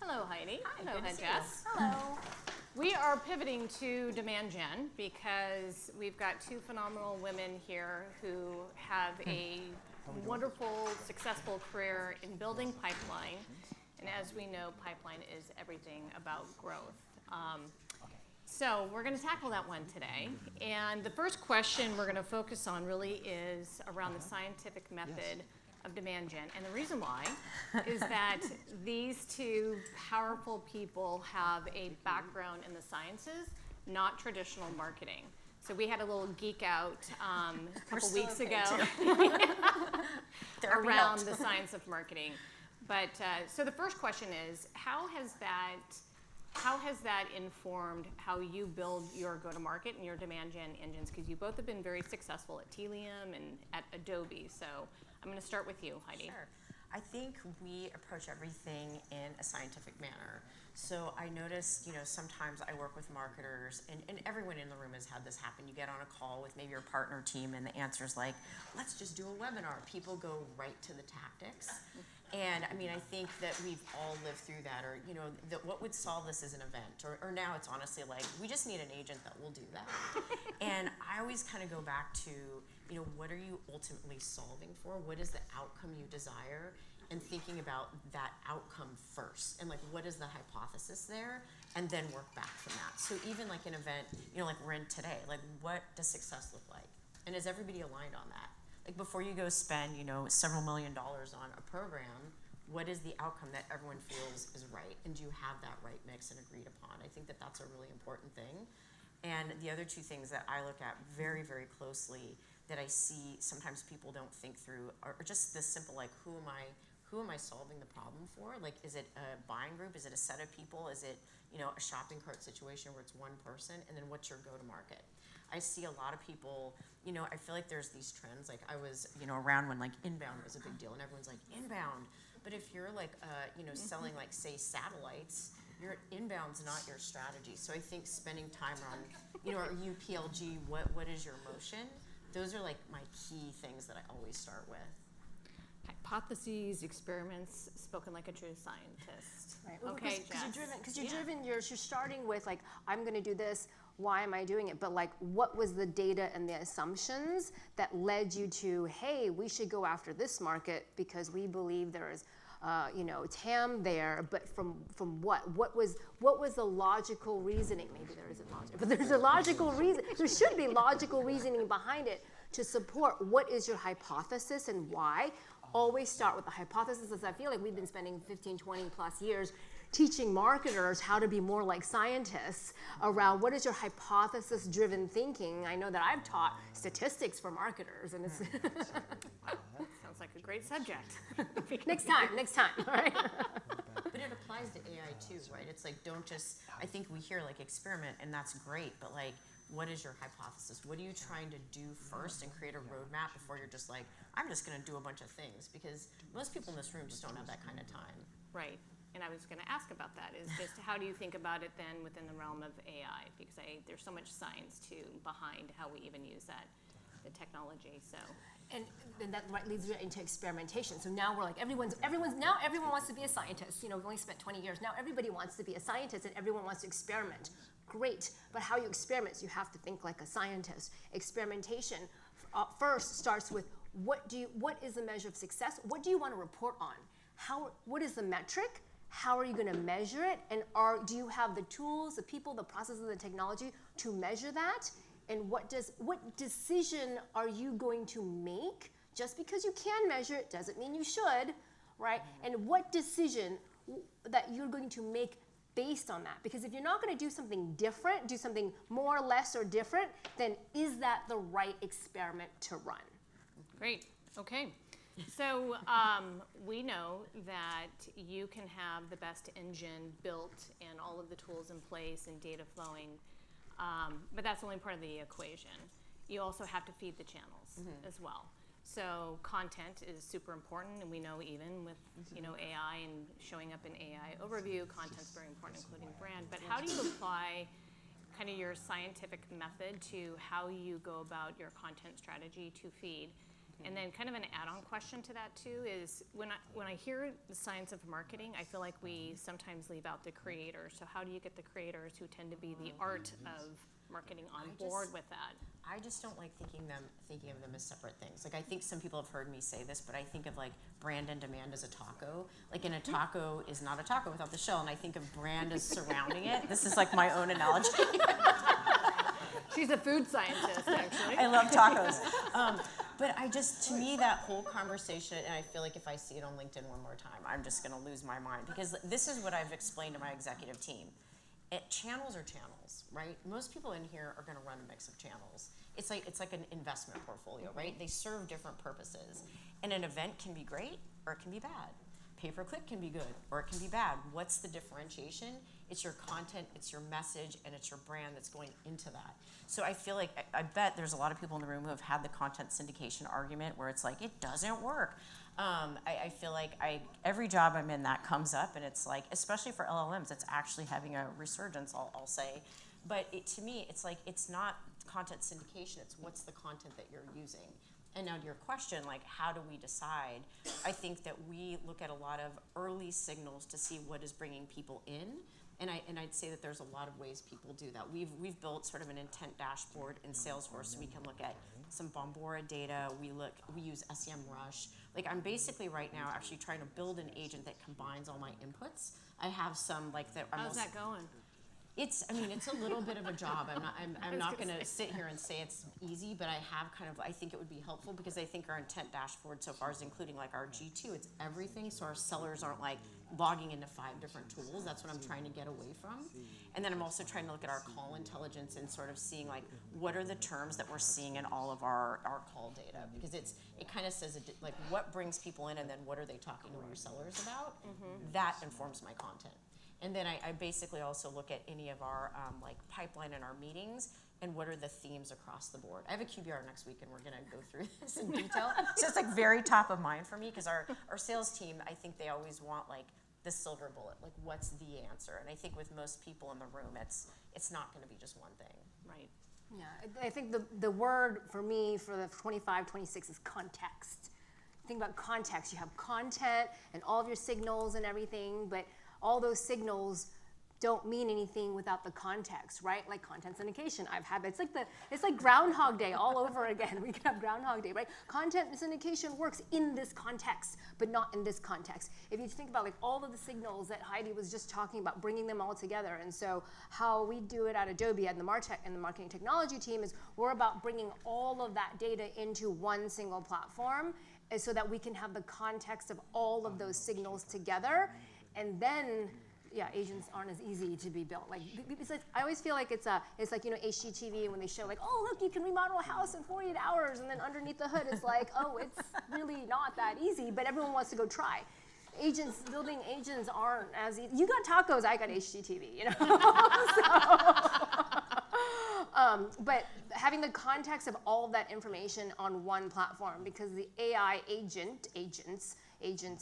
Hello, Heidi. Hi, hello, good to see Jess. you. Hello. We are pivoting to demand gen because we've got two phenomenal women here who have a wonderful, successful career in building pipeline. And as we know, pipeline is everything about growth. So we're going to tackle that one today. And the first question we're going to focus on really is around the scientific method of demand gen. And the reason why is that these two powerful people have a background in the sciences, not traditional marketing. So we had a little geek out a couple weeks ago around the science of marketing. But so the first question is, how has that informed how you build your go-to-market and your demand gen engines? Because you both have been very successful at Tealium and at Adobe. So I'm going to start with you, Heidi. Sure. I think we approach everything in a scientific manner. So I notice, sometimes I work with marketers, and everyone in the room has had this happen. You get on a call with maybe your partner team, and the answer is like, let's just do a webinar. People go right to the tactics. And I mean, I think that we've all lived through that, or, what would solve this is an event, or now it's honestly like, we just need an agent that will do that. And I always kind of go back to, what are you ultimately solving for? What is the outcome you desire? And thinking about that outcome first, and like, what is the hypothesis there? And then work back from that. So even like an event, like we're in today, like what does success look like? And is everybody aligned on that? Like before you go spend, several $1 million on a program, what is the outcome that everyone feels is right? And do you have that right mix and agreed upon? I think that that's a really important thing. And the other two things that I look at very, very closely that I see sometimes people don't think through are just this simple, like, who am I solving the problem for? Like, is it a buying group? Is it a set of people? Is it, a shopping cart situation where it's one person? And then what's your go-to-market? I see a lot of people, I feel like there's these trends. Like I was, around when like inbound was a big deal, and everyone's like, inbound. But if you're like, selling like, say, satellites, your inbound's not your strategy. So I think spending time on, are you PLG, what is your motion? Those are like my key things that I always start with. Hypotheses, experiments, spoken like a true scientist. Right. Okay, because you're driven, you're starting with like, I'm going to do this. Why am I doing it? But like, what was the data and the assumptions that led you to, hey, we should go after this market because we believe there is, TAM there. But from what? What was the logical reasoning? Maybe there isn't logic, but there's a logical reason. There should be logical reasoning behind it to support what is your hypothesis and why. Always start with the hypothesis, as I feel like we've been spending 15, 20 plus years teaching marketers how to be more like scientists around what is your hypothesis-driven thinking. I know that I've taught statistics for marketers, and it's sounds like a great subject. next time, all right? But it applies to AI too, right? It's like, don't just, I think we hear like experiment, and that's great, but like, what is your hypothesis? What are you trying to do first and create a roadmap before you're just like, I'm just going to do a bunch of things? Because most people in this room just don't have that kind of time. Right. And I was going to ask about that, is just how do you think about it then within the realm of AI? Because there's so much science too behind how we even use the technology. So. And that leads into experimentation. So now we're like, everyone wants to be a scientist. We've only spent 20 years. Now everybody wants to be a scientist, and everyone wants to experiment. Great, but how you experiment, you have to think like a scientist. Experimentation first starts with what is the measure of success? What do you want to report on? What is the metric? How are you going to measure it? And do you have the tools, the people, the processes, the technology to measure that? And what decision are you going to make? Just because you can measure it doesn't mean you should, right? And what decision that you're going to make based on that? Because if you're not going to do something different, do something more, less, or different, then is that the right experiment to run? Great. Okay. So we know that you can have the best engine built and all of the tools in place and data flowing, but that's only part of the equation. You also have to feed the channels as well. So content is super important, and we know even with AI and showing up in AI overview, content's very important, including brand. But how do you apply kind of your scientific method to how you go about your content strategy to feed? And then kind of an add-on question to that too is when I hear the science of marketing, I feel like we sometimes leave out the creators. So how do you get the creators who tend to be the art of marketing on board with that? I just don't like thinking of them as separate things. Like I think some people have heard me say this, but I think of like brand and demand as a taco. Like and a taco is not a taco without the shell, and I think of brand as surrounding it. This is like my own analogy. She's a food scientist, actually. I love tacos. But to me, that whole conversation, and I feel like if I see it on LinkedIn one more time, I'm just gonna lose my mind because this is what I've explained to my executive team. Channels are channels, right? Most people in here are gonna run a mix of channels. It's like an investment portfolio, right? They serve different purposes. And an event can be great or it can be bad. Pay-per-click can be good or it can be bad. What's the differentiation? It's your content, it's your message, and it's your brand that's going into that. So I feel like, I bet there's a lot of people in the room who have had the content syndication argument where it's like, it doesn't work. I feel like every job I'm in that comes up and it's like, especially for LLMs, it's actually having a resurgence, I'll say. But to me, it's like, it's not content syndication, it's what's the content that you're using. And now to your question, like how do we decide? I think that we look at a lot of early signals to see what is bringing people in. And I'd say that there's a lot of ways people do that. We've built sort of an intent dashboard in Salesforce so we can look at some Bombora data. We use SEMrush. Like I'm basically right now actually trying to build an agent that combines all my inputs. I have some like that. How's that going? It's a little bit of a job. I'm not going to sit here and say it's easy, but I think it would be helpful because I think our intent dashboard so far is including like our G2, it's everything. So our sellers aren't like logging into 5 different tools. That's what I'm trying to get away from. And then I'm also trying to look at our call intelligence and sort of seeing like what are the terms that we're seeing in all of our call data, because it kind of says like what brings people in and then what are they talking to our sellers about. That informs my content. And then I basically also look at any of our like pipeline in our meetings and what are the themes across the board. I have a QBR next week and we're gonna go through this in detail. So it's like very top of mind for me because our sales team, I think they always want like the silver bullet, like what's the answer? And I think with most people in the room, it's not gonna be just one thing. Right. Yeah, I think the word for me for the 25, 26 is context. Think about context. You have content and all of your signals and everything, but all those signals don't mean anything without the context, right? Like content syndication, I've had that. It's like Groundhog Day all over again. We can have Groundhog Day, right? Content syndication works in this context, but not in this context. If you think about like all of the signals that Heidi was just talking about, bringing them all together, and so how we do it at Adobe and the MarTech and the marketing technology team is we're about bringing all of that data into one single platform, and so that we can have the context of all of those signals together. And then, yeah, agents aren't as easy to be built. Like, I always feel like it's like, you know, HGTV when they show like, oh, look, you can remodel a house in 48 hours. And then underneath the hood, it's like, oh, it's really not that easy, but everyone wants to go try. Building agents aren't as easy. You got tacos, I got HGTV, you know? But having the context of all of that information on one platform, because the AI agents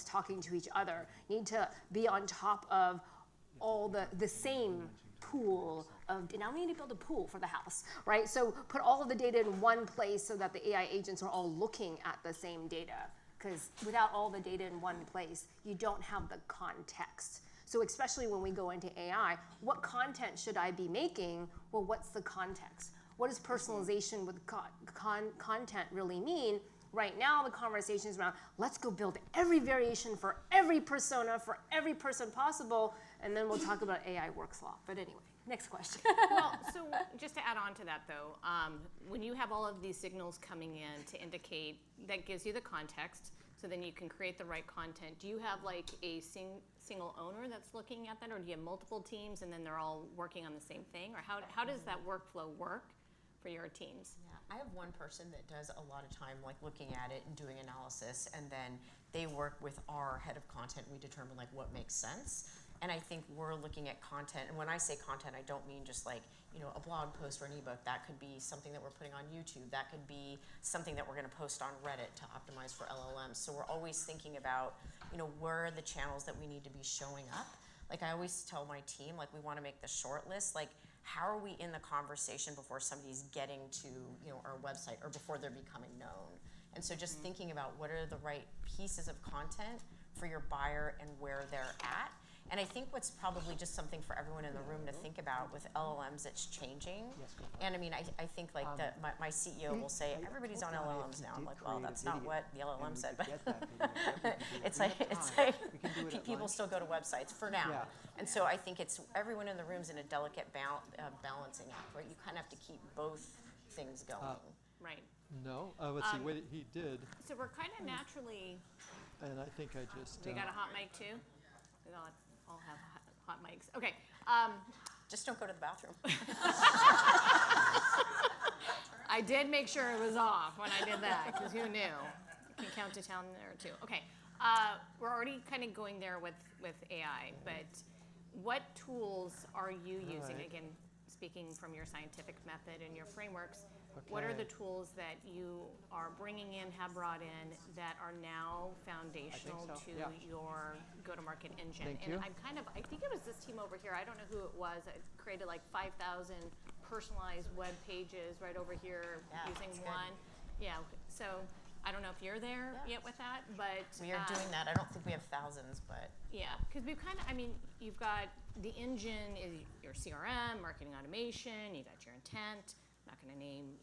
talking to each other need to be on top of all the same pool of, now we need to build a pool for the house, right? So put all of the data in one place so that the AI agents are all looking at the same data, because without all the data in one place, you don't have the context. So especially when we go into AI, what content should I be making? Well, what's the context? What does personalization with content really mean? Right now, the conversation is around, let's go build every variation for every persona, for every person possible, and then we'll talk about AI works law. But anyway, next question. Well, so just to add on to that though, when you have all of these signals coming in to indicate, that gives you the context, so then you can create the right content. Do you have like a single owner that's looking at that, or do you have multiple teams and then they're all working on the same thing? Or how does that workflow work for your teams? Yeah, I have one person that does a lot of time like looking at it and doing analysis, and then they work with our head of content. We determine like what makes sense. And I think we're looking at content, and when I say content, I don't mean just like, you know, a blog post or an ebook. That could be something that we're putting on YouTube. That could be something that we're going to post on Reddit to optimize for LLMs. So we're always thinking about, you know, where are the channels that we need to be showing up. Like I always tell my team, like we want to make the short list. Like how are we in the conversation before somebody's getting to, you know, our website or before they're becoming known? And so just thinking about what are the right pieces of content for your buyer and where they're at. And I think what's probably just something for everyone in the room to think about with LLMs, it's changing. And I mean, I think like my CEO will say, everybody's on LLMs now. I'm like, well, that's not what the LLM said, but it's like people still go to websites for now. And so I think it's everyone in the room's in a delicate balancing act, right? You kind of have to keep both things going. Right. No, let's see, wait, he did, So we're kind of naturally, and I think I just. we got a hot mic too? We all have hot mics. Okay. Just don't go to the bathroom. I did make sure it was off when I did that, because who knew? You can count to 10 there too. Okay. We're already kind of going there with AI, but what tools are you using? Right. Again, speaking from your scientific method and your frameworks, what are the tools that you are bringing in, have brought in, that are now foundational so, to yeah. your go-to-market engine? Thank and you. I think it was this team over here, I don't know who it was, that created like 5,000 personalized web pages right over here using that's good. one. Yeah, so I don't know if you're there yet with that, but We are doing that. I don't think we have thousands, but yeah, because we've kind of, I mean, you've got the engine is your CRM, marketing automation, you got your intent. I'm not going to name,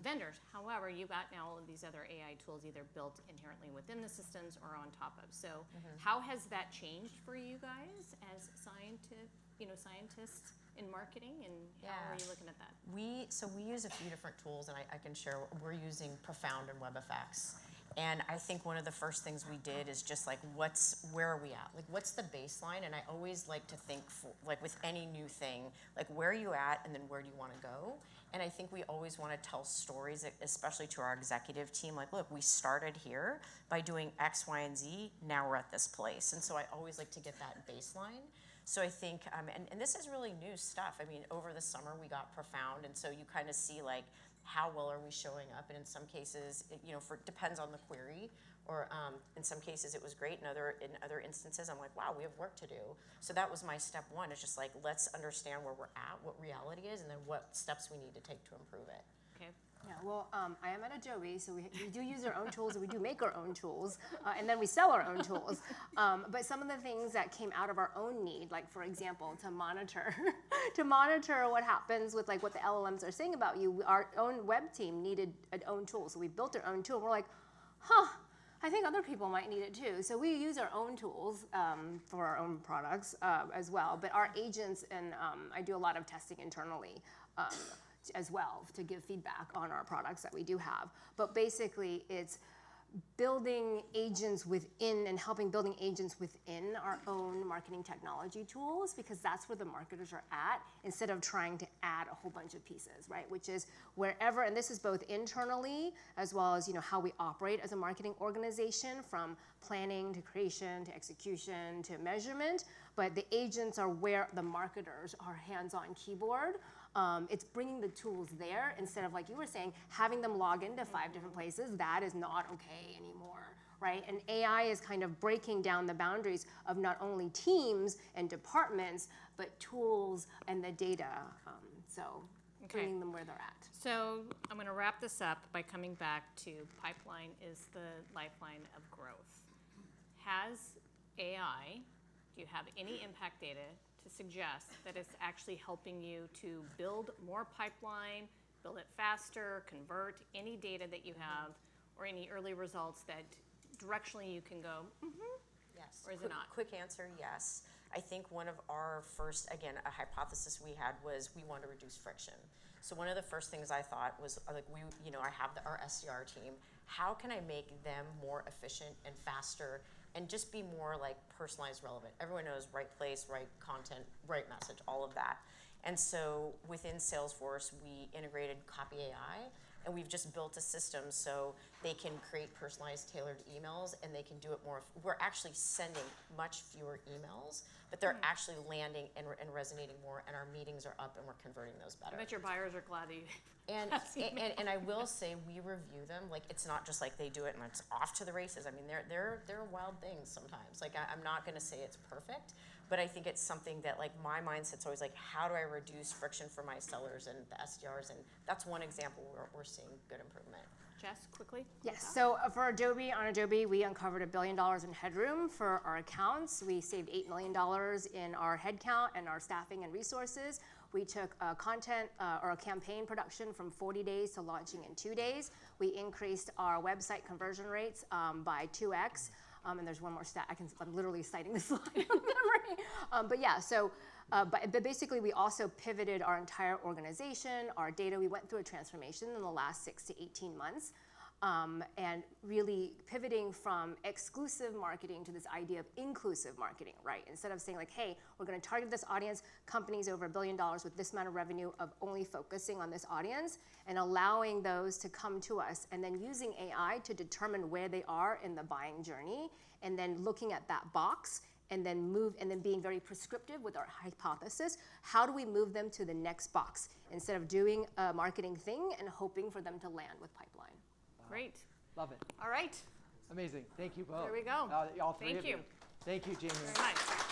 vendors. However, you've got now all of these other AI tools either built inherently within the systems or on top of. So, how has that changed for you guys as scientists in marketing, and how are you looking at that? we use a few different tools, and I can share. We're using Profound and WebFX. And I think one of the first things we did is just like, where are we at? Like, what's the baseline? And I always like to think, like with any new thing, like where are you at, and then where do you want to go? And I think we always want to tell stories, especially to our executive team. Like, look, we started here by doing X, Y, and Z. Now we're at this place. And so I always like to get that baseline. So I think, and this is really new stuff. I mean, over the summer we got Profound, and so you kind of see like, how well are we showing up? And in some cases, depends on the query, or in some cases it was great. In other instances, I'm like, wow, we have work to do. So that was my step one. It's just like, let's understand where we're at, what reality is, and then what steps we need to take to improve it. Okay. Yeah, well, I am at Adobe, so we do use our own tools, and we do make our own tools, and then we sell our own tools. But some of the things that came out of our own need, like for example, to monitor what happens with like what the LLMs are saying about you, our own web team needed an own tool, so we built our own tool. And we're like, I think other people might need it too. So we use our own tools for our own products as well. But our agents, and I do a lot of testing internally as well to give feedback on our products that we do have. But basically, it's building agents within and helping building agents within our own marketing technology tools, because that's where the marketers are at, instead of trying to add a whole bunch of pieces, right? Which is wherever, and this is both internally as well as how we operate as a marketing organization, from planning to creation to execution to measurement. But the agents are where the marketers are hands-on keyboard. It's bringing the tools there instead of, like you were saying, having them log into 5 different places. That is not okay anymore, right? And AI is kind of breaking down the boundaries of not only teams and departments, but tools and the data. Bringing them where they're at. So I'm going to wrap this up by coming back to pipeline is the lifeline of growth. Has AI, do you have any impact data to suggest that it's actually helping you to build more pipeline, build it faster, convert any data that you have, or any early results that directionally you can go, Yes. Or is it not? Quick answer, yes. I think one of our first, again, a hypothesis we had was we want to reduce friction. So one of the first things I thought was, like, I have our SDR team. How can I make them more efficient and faster, and just be more like personalized, relevant? Everyone knows right place, right content, right message, all of that. And so within Salesforce, we integrated Copy AI, and we've just built a system so they can create personalized, tailored emails, and they can do it more. We're actually sending much fewer emails, but they're actually landing and resonating more, and our meetings are up, and we're converting those better. I bet your buyers are glad that you And I will say, we review them. Like, it's not just like they do it and it's off to the races. I mean, they're wild things sometimes. Like, I'm not going to say it's perfect, but I think it's something that, like, my mindset's always like, how do I reduce friction for my sellers and the SDRs? And that's one example where we're seeing good improvement. Jess, quickly. Yes, so for Adobe, on Adobe, we uncovered $1 billion in headroom for our accounts. We saved $8 million in our headcount and our staffing and resources. We took content or a campaign production from 40 days to launching in 2 days. We increased our website conversion rates by 2x. And there's one more stat, I'm literally citing this slide from memory. But yeah, so, but basically we also pivoted our entire organization, our data. We went through a transformation in the last 6 to 18 months. And really pivoting from exclusive marketing to this idea of inclusive marketing, right? Instead of saying like, hey, we're gonna target this audience, companies over $1 billion with this amount of revenue, of only focusing on this audience and allowing those to come to us, and then using AI to determine where they are in the buying journey, and then looking at that box and then being very prescriptive with our hypothesis. How do we move them to the next box instead of doing a marketing thing and hoping for them to land with pipeline? Great. Love it. All right. Amazing. Thank you both. There we go. All three Thank of you. Thank you, Jamie. Very much.